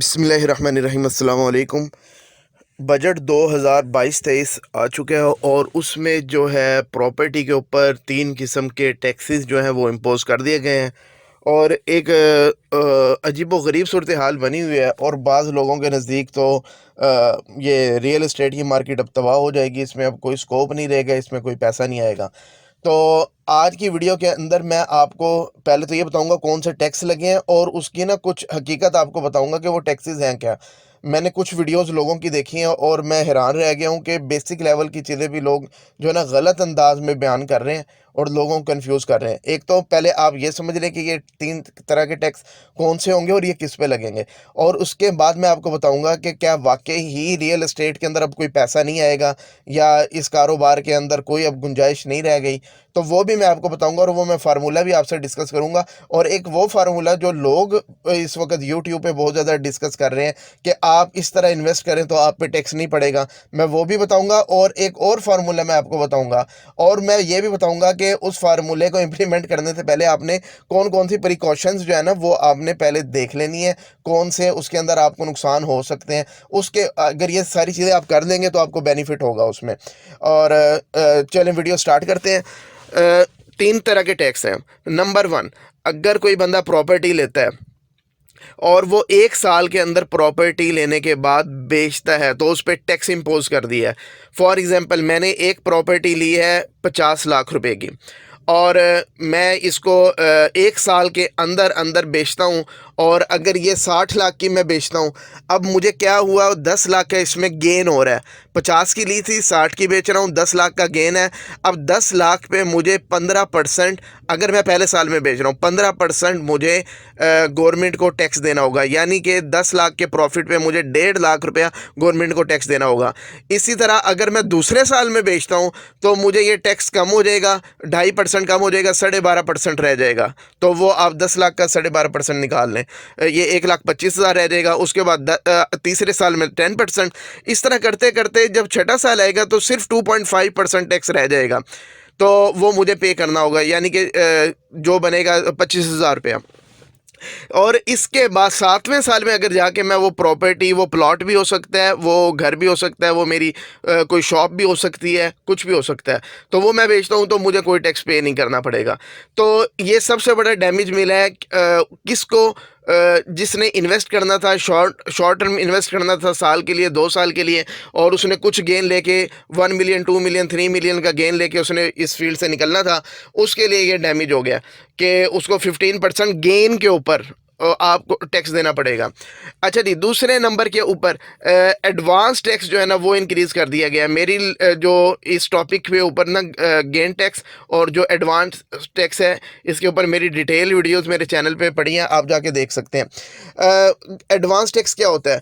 बिस्मिल्लाहिर्रहमानिर्रहीम अस्सलाम वालेकुम। बजट 2022-23 आ चुका है और उसमें जो है प्रॉपर्टी के ऊपर 3 किस्म के टैक्सेस जो हैं वो इम्पोज़ कर दिए गए हैं और एक अजीबो-गरीब सूरत हाल बनी हुई है और बाज़ लोगों के नज़दीक तो ये रियल एस्टेट की मार्केट अब तबाह हो जाएगी, इसमें अब कोई स्कोप नहीं रहेगा, इसमें कोई पैसा नहीं आएगा। तो आज की वीडियो के अंदर मैं आपको पहले तो ये बताऊंगा कौन से टैक्स लगे हैं और उसकी ना कुछ हकीकत आपको बताऊंगा कि वो टैक्सेस हैं क्या। मैंने कुछ वीडियोस लोगों की देखी हैं और मैं हैरान रह गया हूं कि बेसिक लेवल की चीज़ें भी लोग जो है ना गलत अंदाज में बयान कर रहे हैं और लोगों को कंफ्यूज कर रहे हैं। एक तो पहले आप ये समझ लें कि ये 3 तरह के टैक्स कौन से होंगे और ये किस पे लगेंगे, और उसके बाद मैं आपको बताऊंगा कि क्या वाकई ही रियल एस्टेट के अंदर अब कोई पैसा नहीं आएगा या इस कारोबार के अंदर कोई अब गुंजाइश नहीं रह गई। तो वो भी मैं आपको बताऊंगा और वो मैं फार्मूला भी आपसे डिस्कस करूंगा, और एक वो फार्मूला जो लोग इस वक्त यूट्यूब पे बहुत ज़्यादा डिस्कस कर रहे हैं कि आप इस तरह इन्वेस्ट करें तो आप पे टैक्स नहीं पड़ेगा, मैं वो भी बताऊंगा। और एक और फार्मूला मैं आपको बताऊंगा, और मैं ये भी बताऊंगा कि उस फार्मूले को इम्प्लीमेंट करने से पहले आपने कौन कौन सी प्रिकॉशंस जो है ना वो आपने पहले देख लेनी है, कौन से उसके अंदर आपको नुकसान हो सकते हैं। उसके अगर ये सारी चीज़ें आप कर लेंगे तो आपको बेनिफिट होगा उसमें। और चलें वीडियो स्टार्ट करते हैं। 3 तरह के टैक्स हैं। नंबर 1, अगर कोई बंदा प्रॉपर्टी लेता है और वो 1 साल के अंदर प्रॉपर्टी लेने के बाद बेचता है तो उस पर टैक्स इम्पोज कर दिया है। फॉर एग्ज़ाम्पल, मैंने एक प्रॉपर्टी ली है 50 लाख रुपए की और मैं इसको 1 साल के अंदर अंदर बेचता हूँ, और अगर ये 60 लाख की मैं बेचता हूँ, अब मुझे क्या हुआ, 10 लाख का इसमें गेन हो रहा है। 50 की ली थी, 60 की बेच रहा हूँ, 10 लाख का गेन है। अब 10 लाख पे मुझे 15%, अगर मैं पहले साल में बेच रहा हूँ, 15% मुझे गवर्नमेंट को टैक्स देना होगा, यानी कि 10 लाख के प्रॉफिट पे मुझे 1.5 लाख रुपया गवर्नमेंट को टैक्स देना होगा। इसी तरह अगर मैं दूसरे साल में बेचता हूँ तो मुझे ये टैक्स कम हो जाएगा, 2.5% कम हो जाएगा, 12.5% रह जाएगा। तो वो आप 10 लाख का 12.5% निकाल लें, ये 1,25,000 रह जाएगा। उसके बाद तीसरे साल में 10%। इस तरह करते करते जब छठा साल आएगा तो सिर्फ 2.5% टैक्स रह जाएगा, तो वो मुझे पे करना होगा, यानी कि जो बनेगा 25,000 रुपया। और इसके बाद 7वें साल में अगर जाके मैं वो प्रॉपर्टी, वो प्लॉट भी हो सकता है, वो घर भी हो सकता है, वो मेरी कोई शॉप भी हो सकती है, कुछ भी हो सकता है, तो वो मैं बेचता हूँ तो मुझे कोई टैक्स पे नहीं करना पड़ेगा। तो ये सबसे बड़ा डैमेज मिला है किसको, जिसने इन्वेस्ट करना था, शॉर्ट टर्म इन्वेस्ट करना था, साल के लिए, 2 साल के लिए, और उसने कुछ गेन लेके 1 मिलियन, 2 मिलियन, 3 मिलियन का गेन लेके उसने इस फील्ड से निकलना था, उसके लिए ये डैमेज हो गया कि उसको 15% गेन के ऊपर आपको टैक्स देना पड़ेगा। अच्छा जी, दूसरे नंबर के ऊपर एडवांस टैक्स जो है ना वो इंक्रीज़ कर दिया गया है। मेरी जो इस टॉपिक के ऊपर ना गेन टैक्स और जो एडवांस टैक्स है, इसके ऊपर मेरी डिटेल वीडियोस मेरे चैनल पे पड़ी हैं, आप जाके देख सकते हैं। एडवांस टैक्स क्या होता है?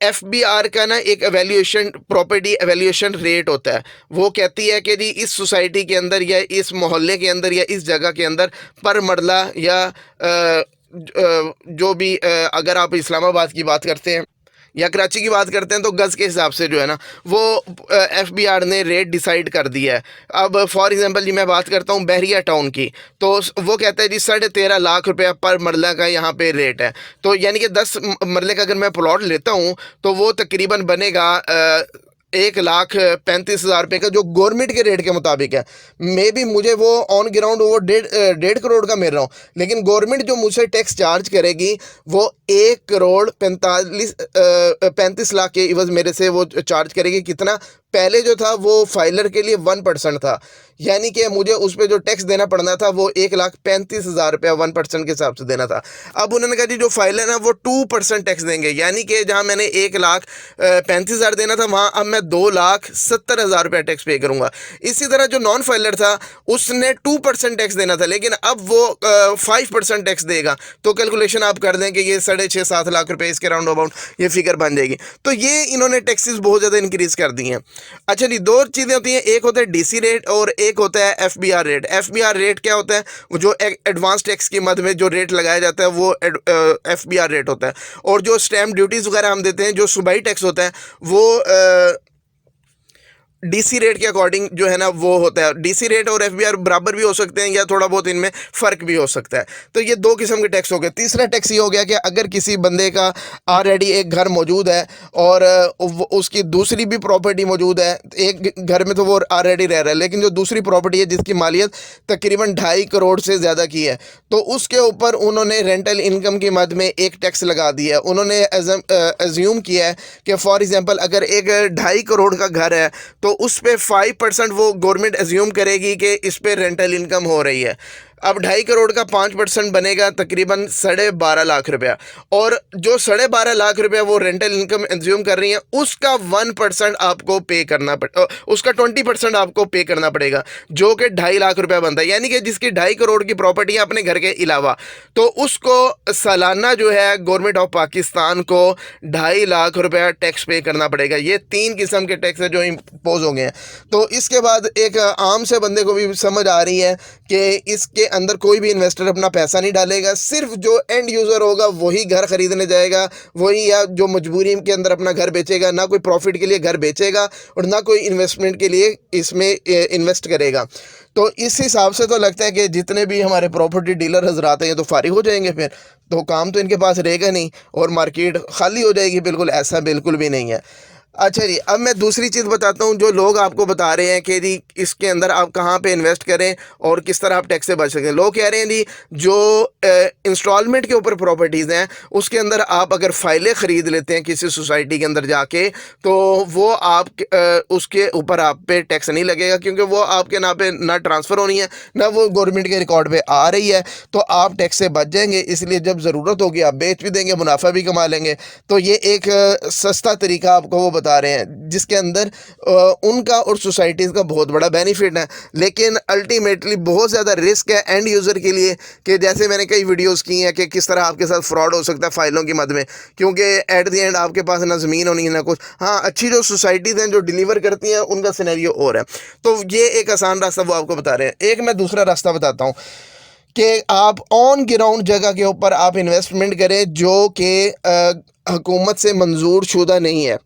FBR का ना एक एवेल्यूएशन, प्रॉपर्टी एवेल्यूएशन रेट होता है। वो कहती है कि जी इस सोसाइटी के अंदर या इस मोहल्ले के अंदर या इस जगह के अंदर पर मरला या जो भी अगर आप इस्लामाबाद की बात करते हैं या कराची की बात करते हैं तो गज़ के हिसाब से जो है ना वो FBR ने रेट डिसाइड कर दिया है। अब फॉर एग्जांपल जी मैं बात करता हूँ बहरिया टाउन की, तो वो कहता है जी 13.5 लाख रुपया पर मरला का यहाँ पे रेट है। तो यानी कि 10 मरले का अगर मैं प्लॉट लेता हूँ तो वो तकरीबन बनेगा 1,35,000 रुपये का, जो गवर्नमेंट के रेट के मुताबिक है। मे भी मुझे वो ऑन ग्राउंड वो 1.5 करोड़ का मिल रहा हूँ, लेकिन गवर्नमेंट जो मुझसे टैक्स चार्ज करेगी वो 1,35 लाख के इवज मेरे से वो चार्ज करेगी। कितना? पहले जो था वो फाइलर के लिए 1% था, यानी कि मुझे उस पर जो टैक्स देना पड़ना था वो 1,35,000 रुपया 1% के हिसाब से देना था। अब उन्होंने कहा जी जो फाइलर है वो 2% टैक्स देंगे, यानी कि जहां मैंने 1,35,000 देना था वहां अब मैं 2,70,000 रुपया टैक्स पे करूंगा। इसी तरह जो नॉन फाइलर था उसने 2% टैक्स देना था, लेकिन अब वो 5% टैक्स देगा। तो कैलकुलेशन आप कर दें कि ये 6.5-7 लाख रुपए इसके राउंड अबाउट ये फिगर बन जाएगी। तो ये इन्होंने टैक्सेस बहुत ज़्यादा इंक्रीज कर दी हैं। अच्छा जी, 2 चीज़ें होती हैं, एक होता है DC रेट और एक होता है FBR रेट। FBR रेट क्या होता है? वो जो एडवांस टैक्स की मद में जो रेट लगाया जाता है वो FBR रेट होता है। और जो स्टैम्प ड्यूटीज़ वगैरह हम देते हैं, जो सूबाई टैक्स होता है, डीसी रेट के अकॉर्डिंग जो है ना वो होता है। डीसी रेट और एफबीआर बराबर भी हो सकते हैं या थोड़ा बहुत इनमें फ़र्क भी हो सकता है। तो ये दो किस्म के टैक्स हो गए। तीसरा टैक्स ये हो गया कि अगर किसी बंदे का ऑलरेडी एक घर मौजूद है और उसकी दूसरी भी प्रॉपर्टी मौजूद है, एक घर में तो वो ऑलरेडी रह रहा है, लेकिन जो दूसरी प्रॉपर्टी है जिसकी मालियत तकरीबन 2.5 करोड़ से ज़्यादा की है, तो उसके ऊपर उन्होंने रेंटल इनकम की मद में एक टैक्स लगा दिया है। उन्होंने एज्यूम किया है कि फॉर एग्जांपल अगर एक 2.5 करोड़ का घर है तो उस पे 5% वो गवर्नमेंट एज्यूम करेगी कि इस पे रेंटल इनकम हो रही है। अब 2.5 करोड़ का 5% बनेगा तकरीबन 12.5 लाख रुपया, और जो 12.5 लाख रुपया वो रेंटल इनकम एज्यूम कर रही है उसका 1% आपको पे करना उसका 20% आपको पे करना पड़ेगा, जो कि 2.5 लाख रुपया बनता है। यानी कि जिसकी 2.5 करोड़ की प्रॉपर्टी है अपने घर के अलावा, तो उसको सालाना जो है गवर्नमेंट ऑफ पाकिस्तान को 2.5 लाख रुपया टैक्स पे करना पड़ेगा। ये 3 किस्म के टैक्स है जो इम्पोज हो गए हैं। तो इसके बाद एक आम से बंदे को भी समझ आ रही है कि इसके अंदर कोई भी इन्वेस्टर अपना पैसा नहीं डालेगा, सिर्फ जो एंड यूज़र होगा वही घर ख़रीदने जाएगा, वही या जो मजबूरी के अंदर अपना घर बेचेगा, ना कोई प्रॉफिट के लिए घर बेचेगा और ना कोई इन्वेस्टमेंट के लिए इसमें इन्वेस्ट करेगा। तो इस हिसाब से तो लगता है कि जितने भी हमारे प्रॉपर्टी डीलर हजरात हैं ये तो फारिग हो जाएंगे, फिर तो काम तो इनके पास रहेगा नहीं और मार्केट खाली हो जाएगी। बिल्कुल ऐसा बिल्कुल भी नहीं है। अच्छा जी, अब मैं दूसरी चीज़ बताता हूँ। जो लोग आपको बता रहे हैं कि जी इसके अंदर आप कहाँ पे इन्वेस्ट करें और किस तरह आप टैक्स से बच सकते हैं, लोग कह रहे हैं जी जो इंस्टॉलमेंट के ऊपर प्रॉपर्टीज़ हैं उसके अंदर आप अगर फाइलें ख़रीद लेते हैं किसी सोसाइटी के अंदर जाके, तो वो आप उसके ऊपर आप पे टैक्स नहीं लगेगा, क्योंकि वो आपके नाम पे ना ट्रांसफ़र होनी है ना वो गवर्नमेंट के रिकॉर्ड पे आ रही है, तो आप टैक्स से बच जाएंगे। इसलिए जब ज़रूरत होगी आप बेच भी देंगे, मुनाफा भी कमा लेंगे। तो ये एक सस्ता तरीका आपको वो बता रहे हैं जिसके अंदर उनका और सोसाइटीज़ का बहुत बड़ा बेनिफिट है, लेकिन अल्टीमेटली बहुत ज़्यादा रिस्क है एंड यूज़र के लिए। कि जैसे मैंने कई वीडियोस की हैं कि किस तरह आपके साथ फ्रॉड हो सकता है फाइलों की मद में, क्योंकि एट द एंड आपके पास ना ज़मीन होनी है ना कुछ। हाँ, अच्छी जो सोसाइटीज़ हैं जो डिलीवर करती हैं उनका सिनेरियो और है। तो ये एक आसान रास्ता वो आपको बता रहे हैं। एक मैं दूसरा रास्ता बताता हूँ कि आप ऑन ग्राउंड जगह के ऊपर आप इन्वेस्टमेंट करें जो कि हुकूमत से मंजूर शुदा नहीं है।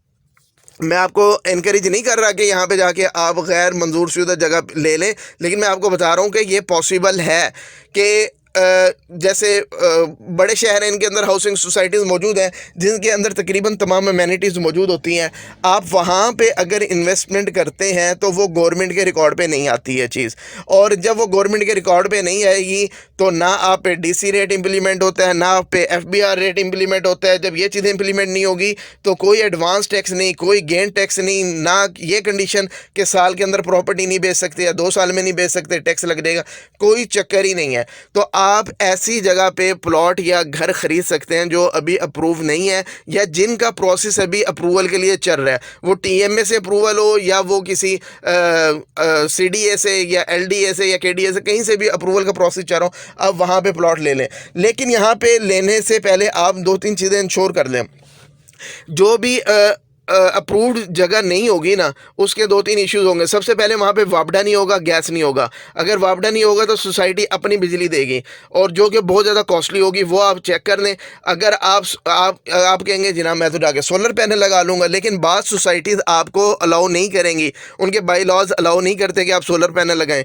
मैं आपको इनकरेज नहीं कर रहा कि यहाँ पे जाके आप गैर मंजूर शुदा जगह ले लें, लेकिन मैं आपको बता रहा हूँ कि ये पॉसिबल है कि जैसे बड़े शहर हैं इनके अंदर हाउसिंग सोसाइटीज़ मौजूद हैं जिनके अंदर तकरीबन तमाम अमेनिटीज़ मौजूद होती हैं। आप वहाँ पे अगर इन्वेस्टमेंट करते हैं तो वो गवर्नमेंट के रिकॉर्ड पे नहीं आती है चीज़, और जब वो गवर्नमेंट के रिकॉर्ड पे नहीं आएगी तो ना आप पे डीसी रेट इम्प्लीमेंट होता है, ना आप पे एफबीआर रेट इम्प्लीमेंट होता है। जब ये चीज़ें इम्प्लीमेंट नहीं होगी तो कोई एडवांस टैक्स नहीं, कोई गेन टैक्स नहीं, ना ये कंडीशन कि साल के अंदर प्रॉपर्टी नहीं बेच सकते या 2 साल में नहीं बेच सकते टैक्स लग जाएगा, कोई चक्कर ही नहीं है। तो आप ऐसी जगह पे प्लॉट या घर ख़रीद सकते हैं जो अभी अप्रूव नहीं है या जिनका प्रोसेस अभी अप्रूवल के लिए चल रहा है। वो टीएमए से अप्रूवल हो या वो किसी सीडीए से या एलडीए से या केडीए से कहीं से भी अप्रूवल का प्रोसेस चल रहा हो, आप वहाँ पे प्लॉट ले लें। लेकिन यहाँ पे लेने से पहले आप 2-3 चीज़ें इंश्योर कर लें। जो भी अप्रूव्ड जगह नहीं होगी ना, उसके 2-3 इश्यूज़ होंगे। सबसे पहले वहाँ पे वापडा नहीं होगा, गैस नहीं होगा। अगर वापडा नहीं होगा तो सोसाइटी अपनी बिजली देगी और जो कि बहुत ज़्यादा कॉस्टली होगी, वो आप चेक कर लें। अगर आप कहेंगे जनाब मैं तो जाके सोलर पैनल लगा लूँगा, लेकिन बाद सोसाइटीज़ आपको अलाउ नहीं करेंगी, उनके बाई लॉज अलाउ नहीं करते कि आप सोलर पैनल लगाएं।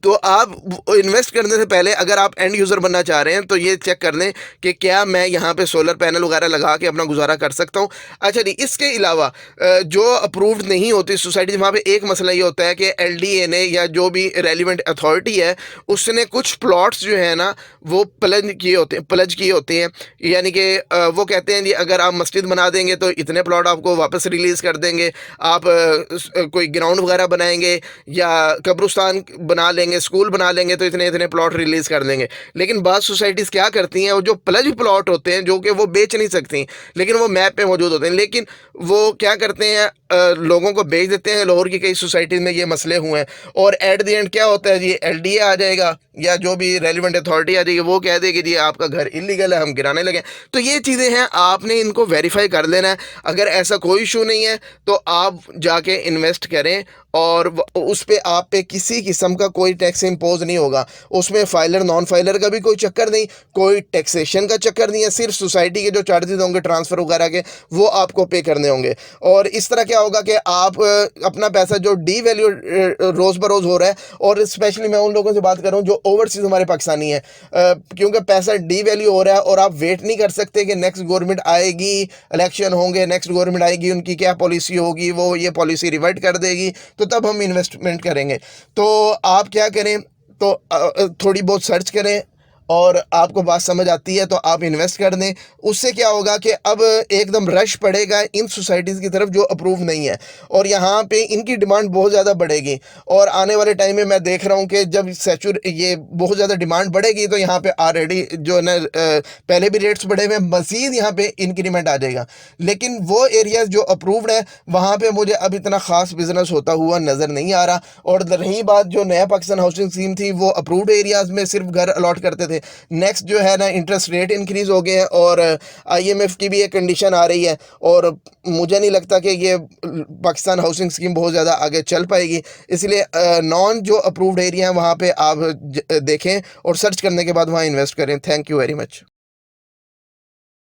तो आप इन्वेस्ट करने से पहले अगर आप एंड यूज़र बनना चाह रहे हैं तो ये चेक कर लें कि क्या मैं यहाँ पे सोलर पैनल वगैरह लगा के अपना गुजारा कर सकता हूँ। अच्छा जी, इसके अलावा जो अप्रूव्ड नहीं होती सोसाइटी, वहाँ पे एक मसला ये होता है कि एलडीए ने या जो भी रेलिवेंट अथॉरिटी है उसने कुछ प्लॉट्स जो है ना वो प्लज किए होते हैं। यानी कि वो कहते हैं जी अगर आप मस्जिद बना देंगे तो इतने प्लॉट आपको वापस रिलीज़ कर देंगे, आप कोई ग्राउंड वगैरह बनाएंगे या कब्रिस्तान बना लेंगे, स्कूल बना लेंगे तो इतने इतने प्लॉट रिलीज़ कर देंगे। लेकिन बाद सोसाइटीज़ क्या करती हैं, वो जो प्लज प्लॉट होते हैं जो कि वो बेच नहीं सकती लेकिन वो मैप पे मौजूद होते हैं, लेकिन वो क्या करते हैं लोगों को बेच देते हैं। लाहौर की कई सोसाइटीज़ में ये मसले हुए हैं और एट द एंड क्या होता है जी, एलडीए आ जाएगा या जो भी रेलिवेंट अथॉरिटी आ जाएगी, वो कह देगी जी आपका घर इलीगल है, हम गिराने लगे। तो ये चीज़ें हैं, आपने इनको वेरीफाई कर लेना है। अगर ऐसा कोई इशू नहीं है तो आप जाके इन्वेस्ट करें और उस पर आप पे किसी किस्म का कोई टैक्स इम्पोज नहीं होगा। उसमें फाइलर नॉन फाइलर का भी कोई चक्कर नहीं, कोई टैक्सेशन का चक्कर नहीं है। सिर्फ सोसाइटी के जो चार्जेस होंगे ट्रांसफ़र वगैरह के वो आपको पे करने होंगे। और इस तरह क्या क्या होगा कि आप अपना पैसा जो डी वैल्यू रोज़ बरोज़ हो रहा है, और स्पेशली मैं उन लोगों से बात कर रहा हूँ जो ओवरसीज़ हमारे पाकिस्तानी है, क्योंकि पैसा डी वैल्यू हो रहा है और आप वेट नहीं कर सकते कि नेक्स्ट गवर्नमेंट आएगी, इलेक्शन होंगे, नेक्स्ट गवर्नमेंट आएगी, उनकी क्या पॉलिसी होगी, वो ये पॉलिसी रिवर्ट कर देगी, तो तब हम इन्वेस्टमेंट करेंगे। तो आप क्या करें, तो थोड़ी बहुत सर्च करें और आपको बात समझ आती है तो आप इन्वेस्ट कर दें। उससे क्या होगा कि अब एकदम रश पड़ेगा इन सोसाइटीज़ की तरफ जो अप्रूव नहीं है, और यहाँ पे इनकी डिमांड बहुत ज़्यादा बढ़ेगी, और आने वाले टाइम में मैं देख रहा हूँ कि जब ये बहुत ज़्यादा डिमांड बढ़ेगी तो यहाँ पे ऑलरेडी जो है ना पहले भी रेट्स बढ़े हुए, मज़ीद यहाँ पे इंक्रीमेंट आ जाएगा। लेकिन वो एरियाज़ जो अप्रूव्ड है वहाँ पे मुझे अब इतना ख़ास बिजनेस होता हुआ नज़र नहीं आ रहा। और रही बात जो नया पाकिस्तान हाउसिंग स्कीम थी, वो अप्रूव्ड एरियाज़ में सिर्फ घर अलॉट करते थे। नेक्स्ट जो है ना इंटरेस्ट रेट इंक्रीज़ हो गए हैं, और IMF की भी एक कंडीशन आ रही है, और मुझे नहीं लगता कि ये पाकिस्तान हाउसिंग स्कीम बहुत ज़्यादा आगे चल पाएगी। इसलिए नॉन जो अप्रूव्ड एरिया हैं वहाँ पे आप देखें और सर्च करने के बाद वहाँ इन्वेस्ट करें। Thank you very much.